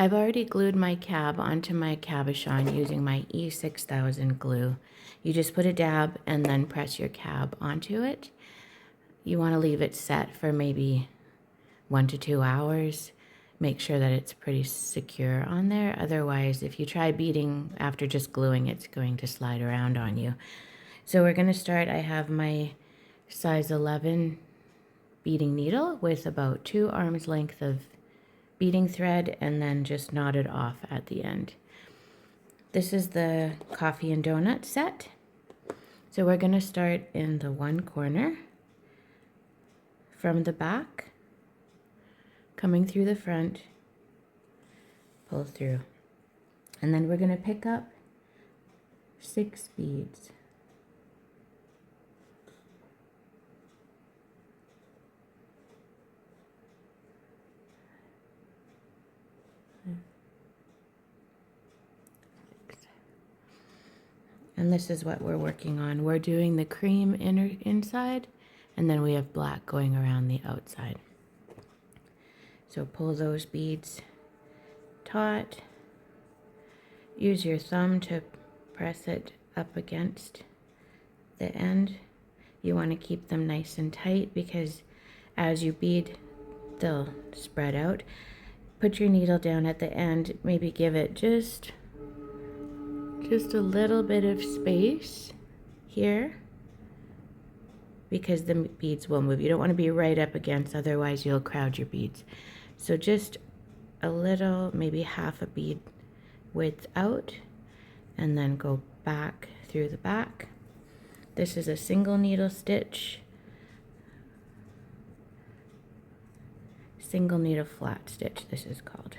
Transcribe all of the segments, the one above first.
I've already glued my cab onto my cabachon using my E6000 glue. You just put a dab and then press your cab onto it. You want to leave it set for maybe 1 to 2 hours. Make sure that it's pretty secure on there. Otherwise, if you try beading after just gluing, it's going to slide around on you. So we're going to start. I have my size 11 beading needle with about 2 arms length of beading thread and then just knotted off at the end. This is the coffee and donut set. So we're going to start in the one corner from the back, coming through the front, pull through. And then we're going to pick up 6 beads. And this is what we're working on. We're doing the cream inside, and then we have black going around the outside. So pull those beads taut. Use your thumb to press it up against the end. You want to keep them nice and tight because as you bead, they'll spread out. Put your needle down at the end, maybe give it just a little bit of space here because the beads will move. You don't want to be right up against, otherwise you'll crowd your beads. So just a little, maybe half a bead width out, and then go back through the back. This is a single needle stitch, single needle flat stitch this is called.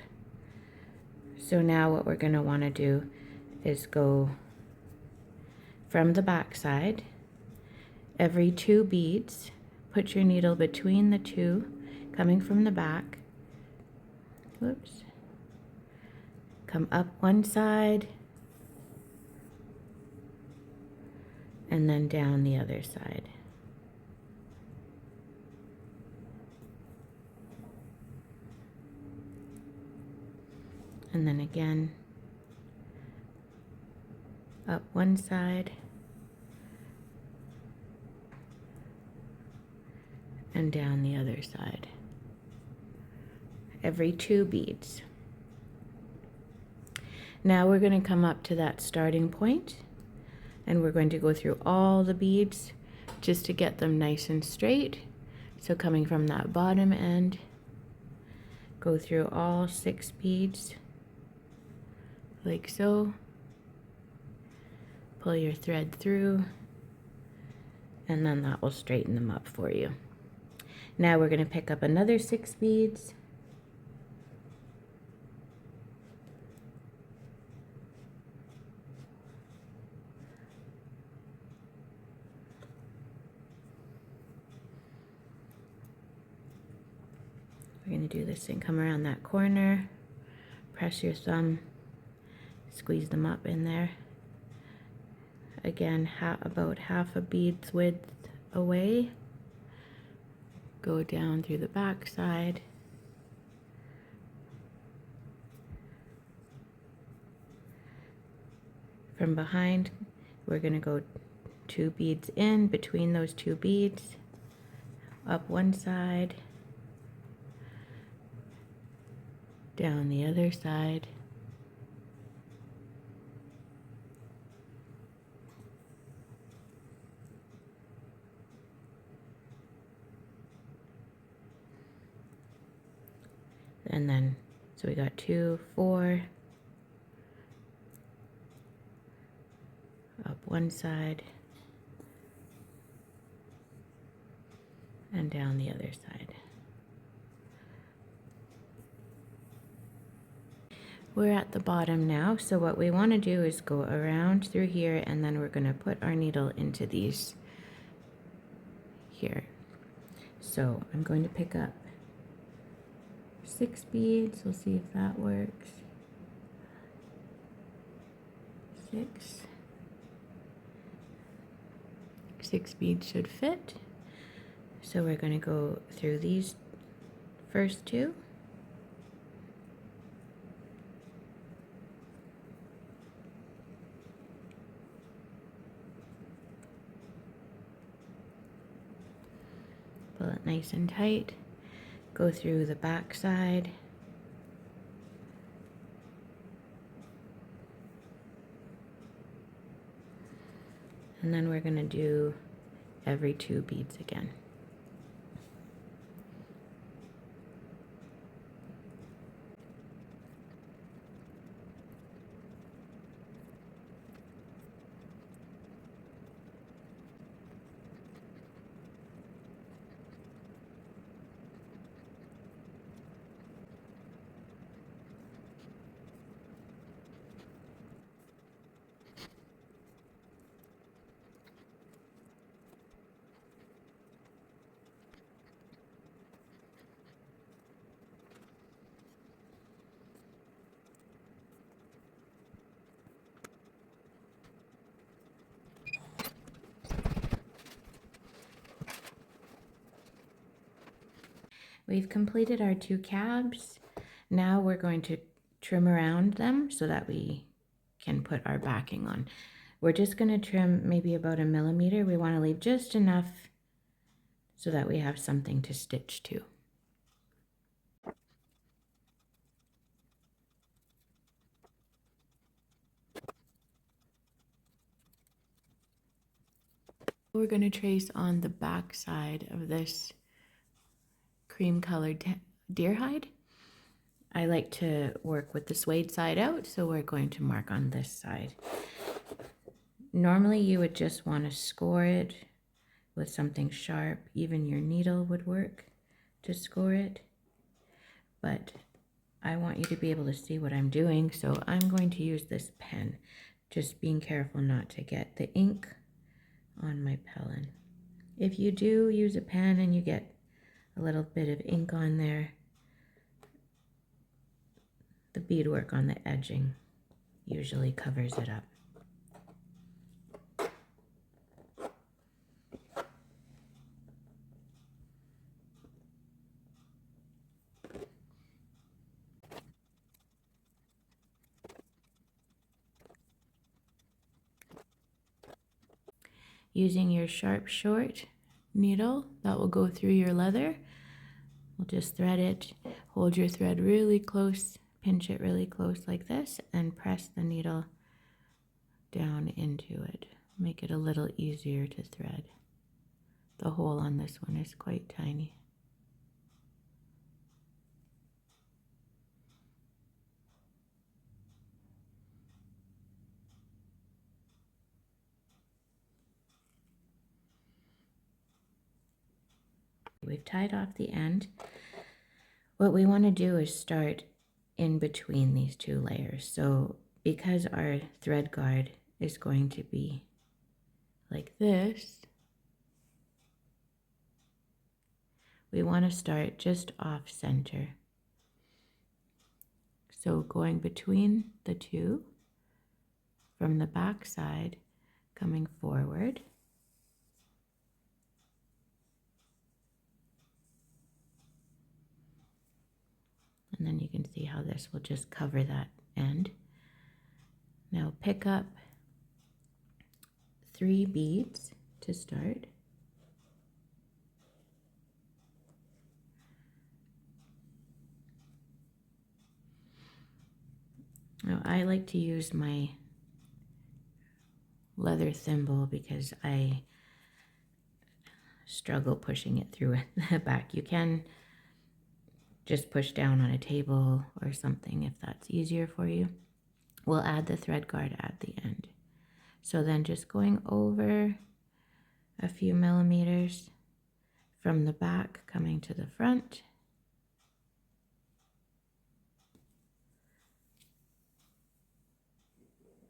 So now what we're going to want to do is go from the back side. Every 2 beads, put your needle between the 2 coming from the back. Whoops. Come up one side and then down the other side. And then again, up one side and down the other side. Every 2 beads. Now we're going to come up to that starting point and we're going to go through all the beads just to get them nice and straight. So coming from that bottom end, go through all 6 beads like so. Pull your thread through, and then that will straighten them up for you. Now we're going to pick up another 6 beads. We're going to do this and come around that corner, press your thumb, squeeze them up in there. Again, about half a bead's width away. Go down through the back side. From behind, we're going to go 2 beads in between those 2 beads, up one side, down the other side. And then, so we got 2, 4, up one side, and down the other side. We're at the bottom now, so what we want to do is go around through here, and then we're going to put our needle into these here. So I'm going to pick up 6 beads. We'll see if that works. 6 beads should fit. So we're going to go through these first 2. Pull it nice and tight. Go through the back side. And then we're going to do every 2 beads again. We've completed our 2 cabs. Now we're going to trim around them so that we can put our backing on. We're just going to trim maybe about 1 millimeter. We want to leave just enough so that we have something to stitch to. We're going to trace on the back side of this cream colored deer hide. I like to work with the suede side out, so we're going to mark on this side. Normally you would just want to score it with something sharp. Even your needle would work to score it, but I want you to be able to see what I'm doing, so I'm going to use this pen, just being careful not to get the ink on my pellin. If you do use a pen and you get a little bit of ink on there, the beadwork on the edging usually covers it up. Using your sharp short needle that will go through your leather, we'll just thread it. Hold your thread really close, pinch it really close like this, and press the needle down into it. Make it a little easier to thread. The hole on this one is quite tiny. We've tied off the end. What we want to do is start in between these 2 layers. So because our thread guard is going to be like this, we want to start just off center. So going between the 2 from the back side, coming forward. And then you can see how this will just cover that end. Now pick up 3 beads to start. Now I like to use my leather thimble because I struggle pushing it through the back. You can just push down on a table or something if that's easier for you. We'll add the thread guard at the end. So then just going over a few millimeters from the back, coming to the front.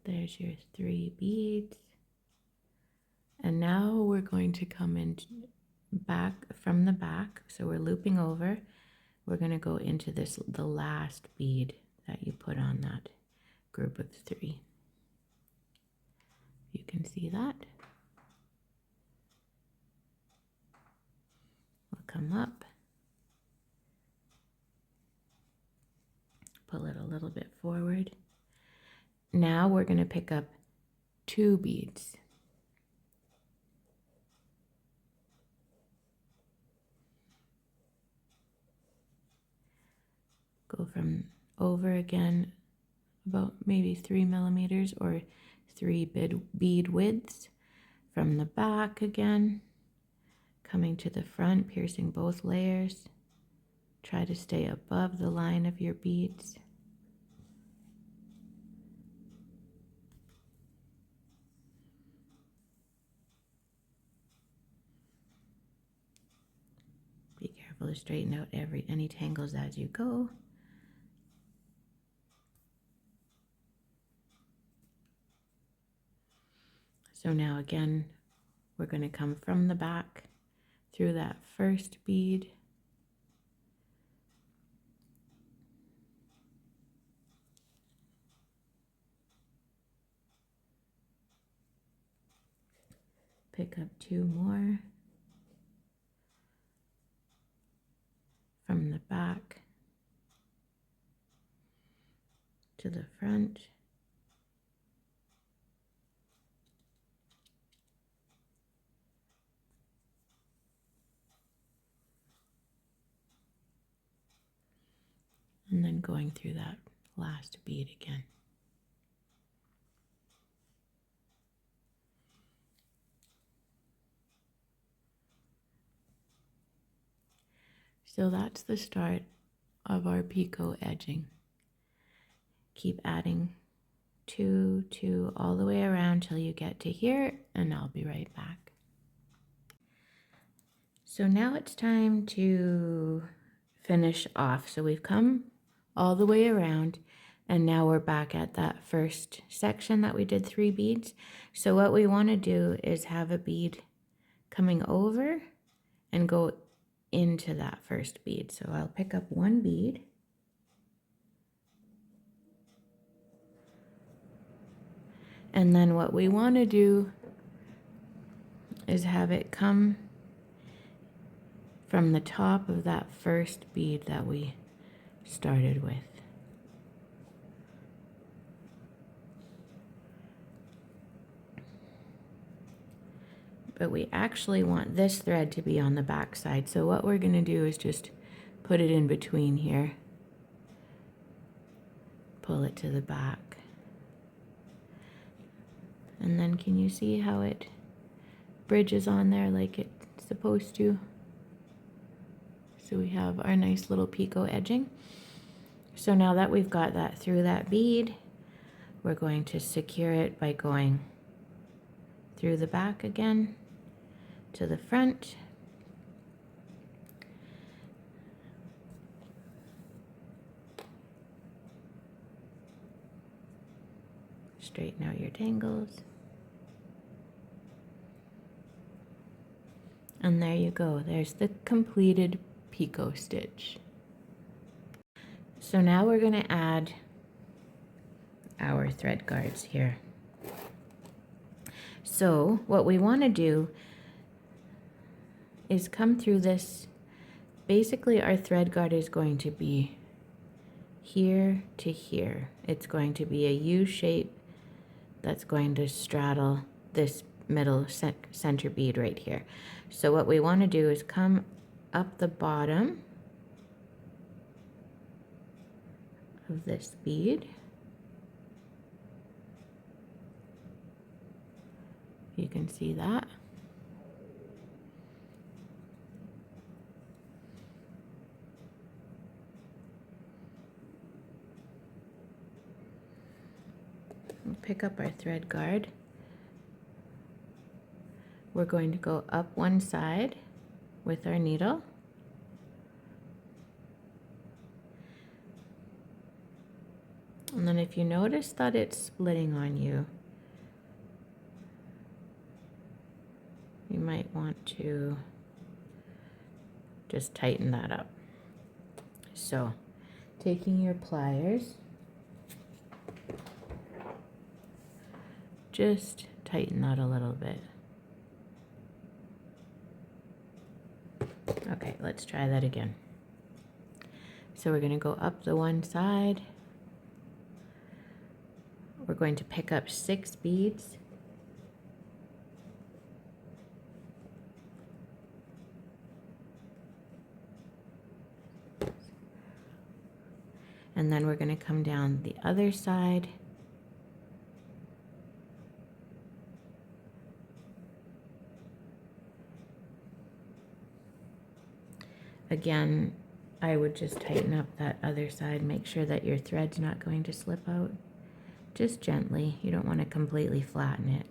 There's your 3 beads. And now we're going to come in back from the back. So we're looping over. We're going to go into this, the last bead that you put on that group of 3. You can see that. We'll come up, pull it a little bit forward. Now we're going to pick up 2 beads. Go from over again about maybe 3 millimeters or 3 bead widths. From the back again, coming to the front, piercing both layers. Try to stay above the line of your beads. Be careful to straighten out any tangles as you go. So now again, we're going to come from the back through that first bead. Pick up 2 more. From the back to the front. And then going through that last bead again. So that's the start of our picot edging. Keep adding 2, 2 all the way around till you get to here, and I'll be right back. So now it's time to finish off. So we've come all the way around, and now we're back at that first section that we did 3 beads. So what we want to do is have a bead coming over and go into that first bead. So I'll pick up 1 bead. And then what we want to do is have it come from the top of that first bead that we started with. But we actually want this thread to be on the back side. So what we're going to do is just put it in between here. Pull it to the back. And then can you see how it bridges on there like it's supposed to? So we have our nice little picot edging. So now that we've got that through that bead, we're going to secure it by going through the back again to the front. Straighten out your tangles. And there you go. There's the completed picot stitch. So now we're going to add our thread guards here. So what we want to do is come through this. Basically our thread guard is going to be here to here. It's going to be a U shape that's going to straddle this middle center bead right here. So what we want to do is come up the bottom of this bead. You can see that. We'll pick up our thread guard. We're going to go up one side with our needle. And then if you notice that it's splitting on you, you might want to just tighten that up. So, taking your pliers, just tighten that a little bit. Okay, let's try that again. So we're going to go up the one side. We're going to pick up 6 beads. And then we're going to come down the other side. Again, I would just tighten up that other side, make sure that your thread's not going to slip out. Just gently, you don't want to completely flatten it.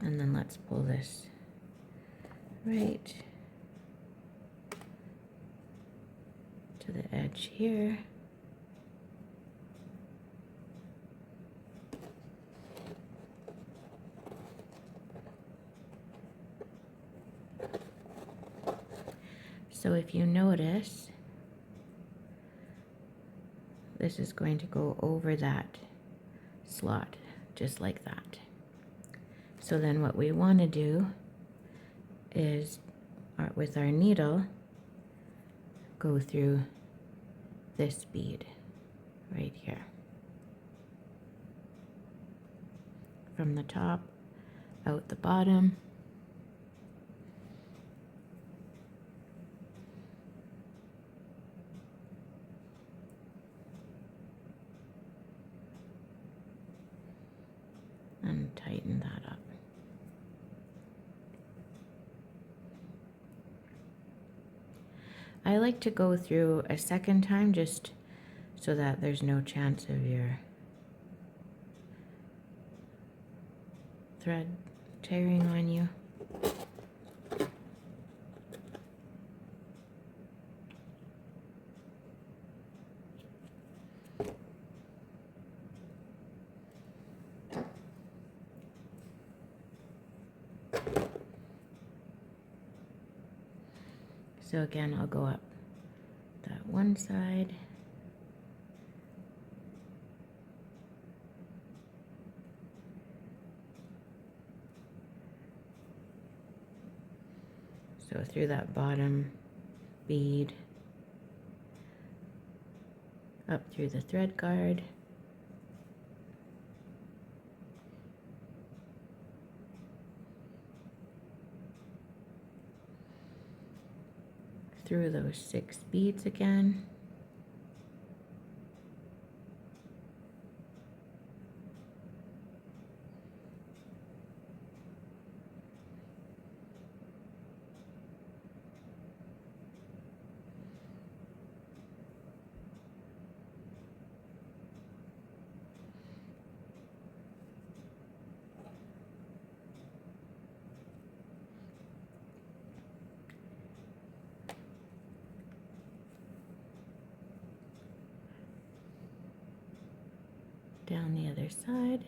And then let's pull this right to the edge here. So if you notice, this is going to go over that slot, just like that. So then what we want to do is, with our needle, go through this bead right here. From the top, out the bottom. And tighten that up. I like to go through a second time just so that there's no chance of your thread tearing on you. So again, I'll go up that one side. So through that bottom bead, up through the thread guard, through those 6 beads again. Down the other side.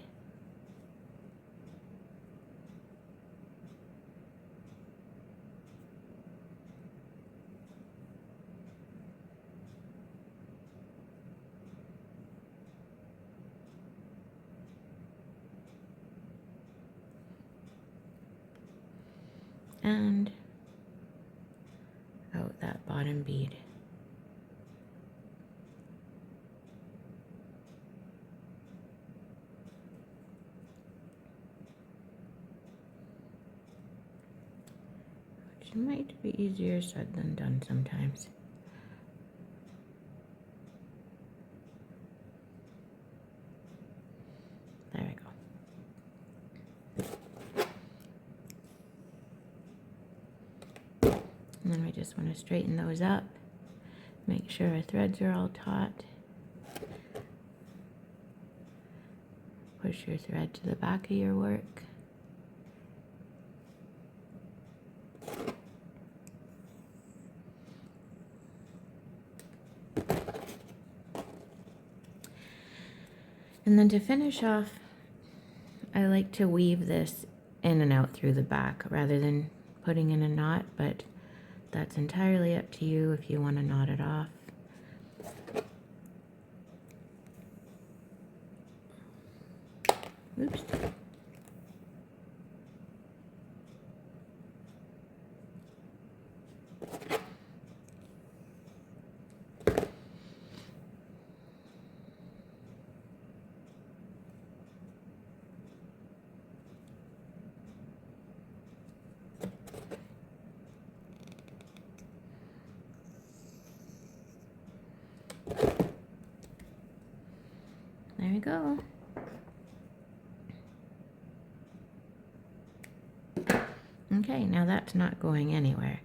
And out that bottom bead. Which might be easier said than done sometimes. There we go. And then we just want to straighten those up. Make sure our threads are all taut. Push your thread to the back of your work. And then to finish off, I like to weave this in and out through the back rather than putting in a knot, but that's entirely up to you if you want to knot it off. Oops. There we go. Okay, now that's not going anywhere.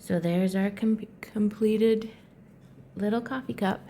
So there's our completed little coffee cup.